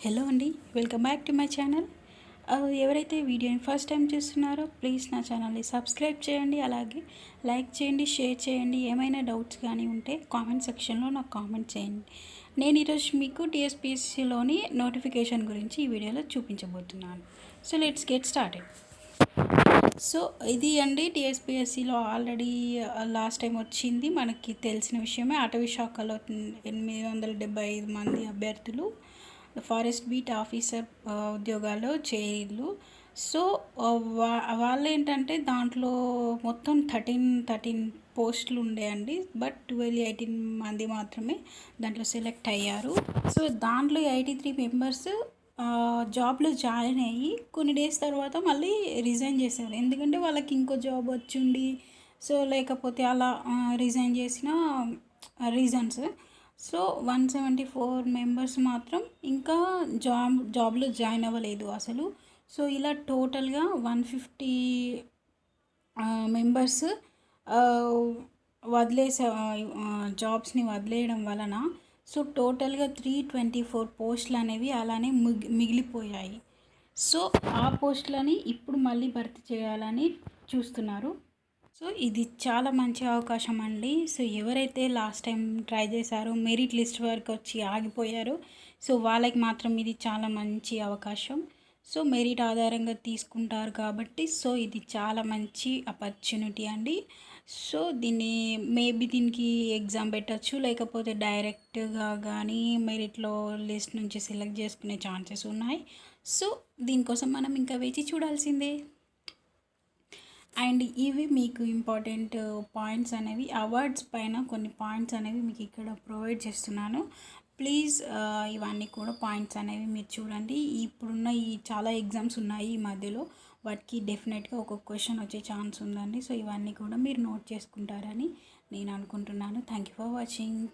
Hello అండి, welcome back to my channel. ఎవరైతే వీడియోని ఫస్ట్ టైం చూస్తున్నారో ప్లీజ్ నా ఛానల్ని సబ్స్క్రైబ్ చేయండి, అలాగే లైక్ చేయండి, షేర్ చేయండి. ఏమైనా డౌట్స్ కానీ ఉంటే కామెంట్ సెక్షన్లో నాకు కామెంట్ చేయండి. నేను ఈరోజు మీకు టీఎస్పీఎస్సీలోని నోటిఫికేషన్ గురించి ఈ వీడియోలో చూపించబోతున్నాను. So let's get started. So ఇది అండి టీఎస్పీఎస్సీలో ఆల్రెడీ లాస్ట్ టైం వచ్చింది, మనకి తెలిసిన విషయమే. అటవీ శాఖలో 875 మంది అభ్యర్థులు ఫారెస్ట్ బీట్ ఆఫీసర్ ఉద్యోగాల్లో చేరిళ్ళు. సో వాళ్ళు ఏంటంటే దాంట్లో మొత్తం 13 పోస్టులు ఉండేయండి, బట్ 18 మంది మాత్రమే దాంట్లో సెలెక్ట్ అయ్యారు. సో దాంట్లో 83 మెంబర్స్ జాబ్లో జాయిన్ అయ్యి కొన్ని డేస్ తర్వాత మళ్ళీ రిజైన్ చేశారు. ఎందుకంటే వాళ్ళకి ఇంకో జాబ్ వచ్చిండి, సో లేకపోతే అలా రిజైన్ చేసిన రీజన్స్. సో 174 మెంబర్స్ మాత్రం ఇంకా జాబ్లో జాయిన్ అవ్వలేదు అసలు. సో ఇలా టోటల్గా 150 మెంబర్స్ జాబ్స్ని వదిలేయడం వలన సో టోటల్గా 324 పోస్టులు అనేవి అలానే మిగిలిపోయాయి. సో ఆ పోస్టులని ఇప్పుడు మళ్ళీ భర్తీ చేయాలని చూస్తున్నారు. సో ఇది చాలా మంచి అవకాశం అండి. సో ఎవరైతే లాస్ట్ టైం ట్రై చేశారో, మెరిట్ లిస్ట్ వరకు వచ్చి ఆగిపోయారో, సో వాళ్ళకి మాత్రం ఇది చాలా మంచి అవకాశం. సో మెరిట్ ఆధారంగా తీసుకుంటారు కాబట్టి సో ఇది చాలా మంచి ఆపర్చునిటీ అండి. సో దీనికి ఎగ్జామ్ పెట్టచ్చు, లేకపోతే డైరెక్ట్గా కానీ మెరిట్లో లిస్ట్ నుంచి సెలెక్ట్ చేసుకునే ఛాన్సెస్ ఉన్నాయి. సో దీనికోసం మనం ఇంకా వేచి చూడాల్సిందే. అండ్ ఇవి మీకు ఇంపార్టెంట్ పాయింట్స్ అనేవి, అవార్డ్స్ పైన కొన్ని పాయింట్స్ అనేవి మీకు ఇక్కడ ప్రొవైడ్ చేస్తున్నాను. ప్లీజ్ ఇవన్నీ కూడా పాయింట్స్ అనేవి మీరు చూడండి. ఇప్పుడున్న ఈ చాలా ఎగ్జామ్స్ ఉన్నాయి ఈ మధ్యలో, వాటికి డెఫినెట్గా ఒక క్వశ్చన్ వచ్చే ఛాన్స్ ఉందండి. సో ఇవన్నీ కూడా మీరు నోట్ చేసుకుంటారని నేను అనుకుంటున్నాను. Thank you for watching.